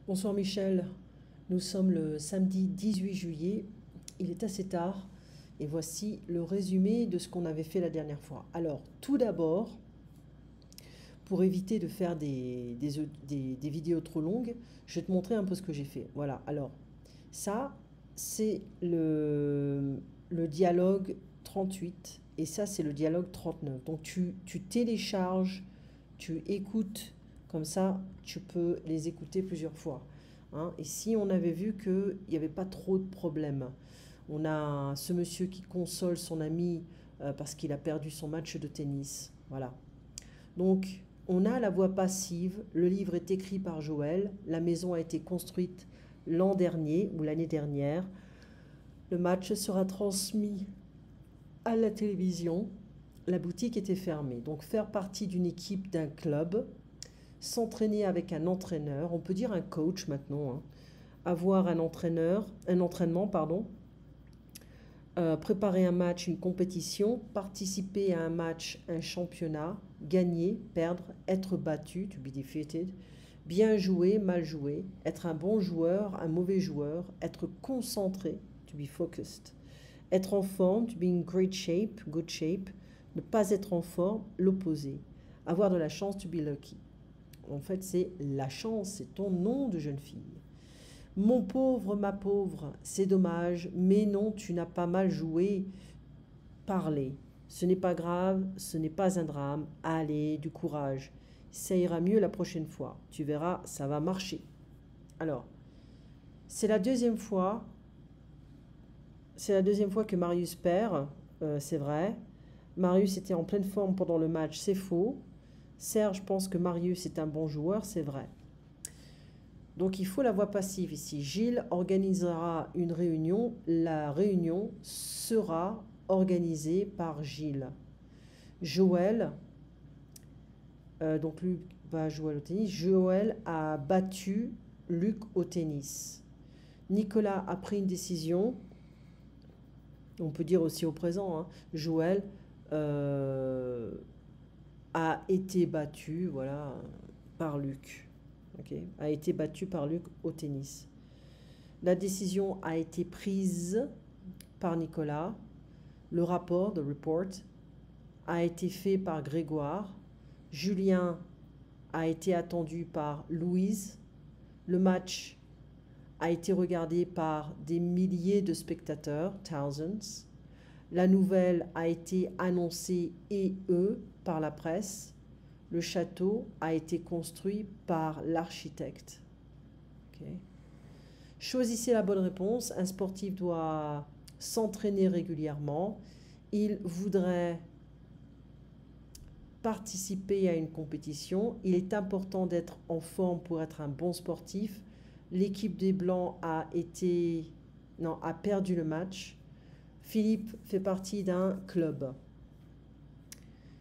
Bonsoir Michel, nous sommes le samedi 18 juillet, il est assez tard et voici le résumé de ce qu'on avait fait la dernière fois. Alors tout d'abord, pour éviter de faire des vidéos trop longues, je vais te montrer un peu ce que j'ai fait. Voilà, alors ça c'est le dialogue 38 et ça c'est le dialogue 39. Donc tu télécharges, tu écoutes, comme ça tu peux les écouter plusieurs fois. Hein. Et si on avait vu qu'il n'y avait pas trop de problèmes, on a ce monsieur qui console son ami parce qu'il a perdu son match de tennis. Voilà. Donc, on a la voix passive. Le livre est écrit par Joël. La maison a été construite l'an dernier ou l'année dernière. Le match sera transmis à la télévision. La boutique était fermée. Donc, faire partie d'une équipe, d'un club, s'entraîner avec un entraîneur, on peut dire un coach maintenant, hein, avoir un entraînement, pardon, préparer un match, une compétition, participer à un match, un championnat, gagner, perdre, être battu, to be defeated, bien jouer, mal jouer, être un bon joueur, un mauvais joueur, être concentré, to be focused, être en forme, to be in great shape, good shape, ne pas être en forme, l'opposé, avoir de la chance, to be lucky. En fait, c'est la chance, c'est ton nom de jeune fille. Mon pauvre, ma pauvre, c'est dommage, mais non, tu n'as pas mal joué. Parlez. Ce n'est pas grave, ce n'est pas un drame. Allez, du courage. Ça ira mieux la prochaine fois. Tu verras, ça va marcher. Alors, c'est la deuxième fois. C'est la deuxième fois que Marius perd, c'est vrai. Marius était en pleine forme pendant le match, c'est faux. Serge pense que Marius est un bon joueur, c'est vrai. Donc il faut la voix passive ici. Gilles organisera une réunion. La réunion sera organisée par Gilles. Joël, donc Luc va jouer au tennis. Joël a battu Luc au tennis. Nicolas a pris une décision. On peut dire aussi au présent. Hein. Joël a été battu, voilà, par Luc. Okay, a été battu par Luc au tennis. La décision a été prise par Nicolas. Le rapport, the report, a été fait par Grégoire. Julien a été attendu par Louise. Le match a été regardé par des milliers de spectateurs, thousands. La nouvelle a été annoncée par la presse. Le château a été construit par l'architecte. Okay. Choisissez la bonne réponse. Un sportif doit s'entraîner régulièrement. Il voudrait participer à une compétition. Il est important d'être en forme pour être un bon sportif. L'équipe des Blancs a perdu le match. Philippe fait partie d'un club.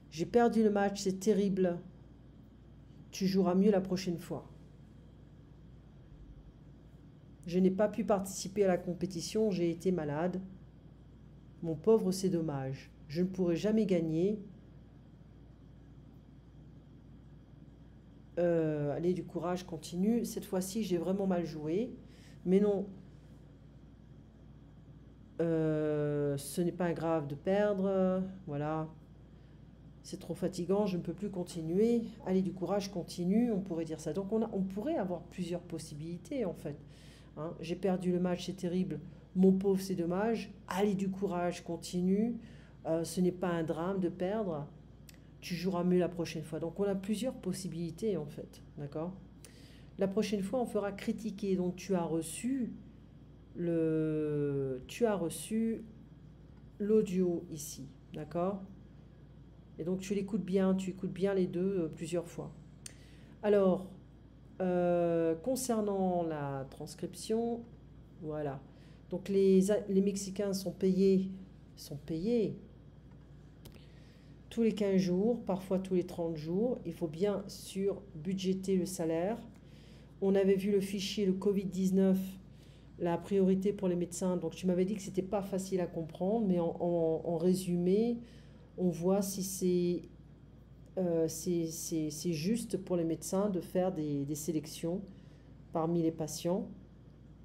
J'ai perdu le match, c'est terrible. Tu joueras mieux la prochaine fois. Je n'ai pas pu participer à la compétition, j'ai été malade. Mon pauvre, c'est dommage. Je ne pourrai jamais gagner. Allez, du courage, continue. Cette fois-ci, j'ai vraiment mal joué. Mais non, ce n'est pas grave de perdre. Voilà. C'est trop fatigant, je ne peux plus continuer. Allez, du courage, continue. On pourrait dire ça. Donc, on pourrait avoir plusieurs possibilités, en fait. Hein, j'ai perdu le match, c'est terrible. Mon pauvre, c'est dommage. Allez, du courage, continue. Ce n'est pas un drame de perdre. Tu joueras mieux la prochaine fois. Donc, on a plusieurs possibilités, en fait. D'accord? La prochaine fois, on fera critiquer. Donc, tu as reçu l'audio ici. D'accord? Et donc, tu l'écoutes bien. Tu écoutes bien les deux plusieurs fois. Alors, concernant la transcription, voilà. Donc les Mexicains sont payés tous les 15 jours, parfois tous les 30 jours. Il faut bien sûr budgéter le salaire. On avait vu le fichier, le Covid-19, la priorité pour les médecins. Donc tu m'avais dit que ce n'était pas facile à comprendre, mais en résumé, on voit si c'est juste pour les médecins de faire des sélections parmi les patients.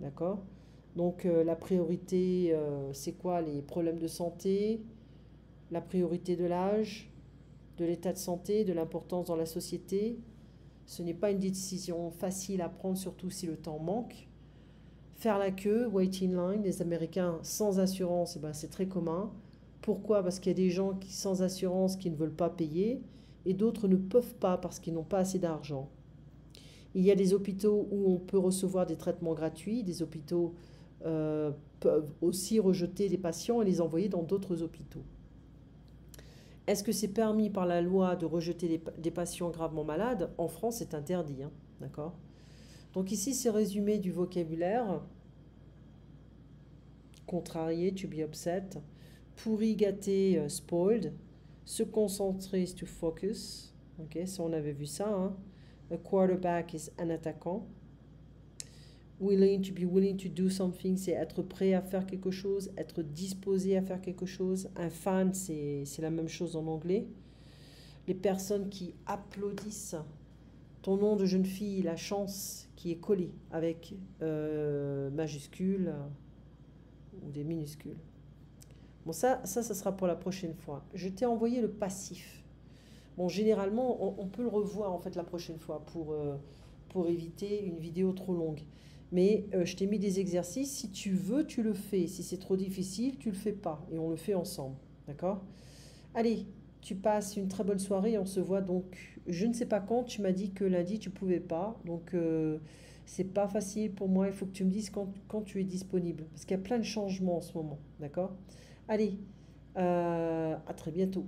D'accord? Donc la priorité, c'est quoi? Les problèmes de santé, la priorité de l'âge, de l'état de santé, de l'importance dans la société. Ce n'est pas une décision facile à prendre, surtout si le temps manque. Faire la queue, waiting line, les Américains sans assurance, eh ben, c'est très commun. Pourquoi? Parce qu'il y a des gens qui, sans assurance qui ne veulent pas payer et d'autres ne peuvent pas parce qu'ils n'ont pas assez d'argent. Il y a des hôpitaux où on peut recevoir des traitements gratuits, des hôpitaux peuvent aussi rejeter des patients et les envoyer dans d'autres hôpitaux. Est-ce que c'est permis par la loi de rejeter des patients gravement malades? En France, c'est interdit, hein, d'accord? Donc ici, c'est résumé du vocabulaire. Contrarié, to be upset. Pourri, gâté, spoiled. Se concentrer is to focus. Ok, ça on avait vu ça, hein. A quarterback is un attaquant. Willing, to be willing to do something, c'est être prêt à faire quelque chose, être disposé à faire quelque chose. Un fan, c'est la même chose en anglais. Les personnes qui applaudissent ton nom de jeune fille, la chance qui est collé avec majuscules ou des minuscules. Bon, ça sera pour la prochaine fois. Je t'ai envoyé le passif. Bon, généralement, on peut le revoir en fait la prochaine fois pour éviter une vidéo trop longue. Mais je t'ai mis des exercices. Si tu veux, tu le fais. Si c'est trop difficile, tu le fais pas. Et on le fait ensemble. D'accord? Allez, tu passes une très bonne soirée. On se voit donc, je ne sais pas quand. Tu m'as dit que lundi, tu pouvais pas. Donc, c'est pas facile pour moi. Il faut que tu me dises quand tu es disponible. Parce qu'il y a plein de changements en ce moment. D'accord? Allez, à très bientôt.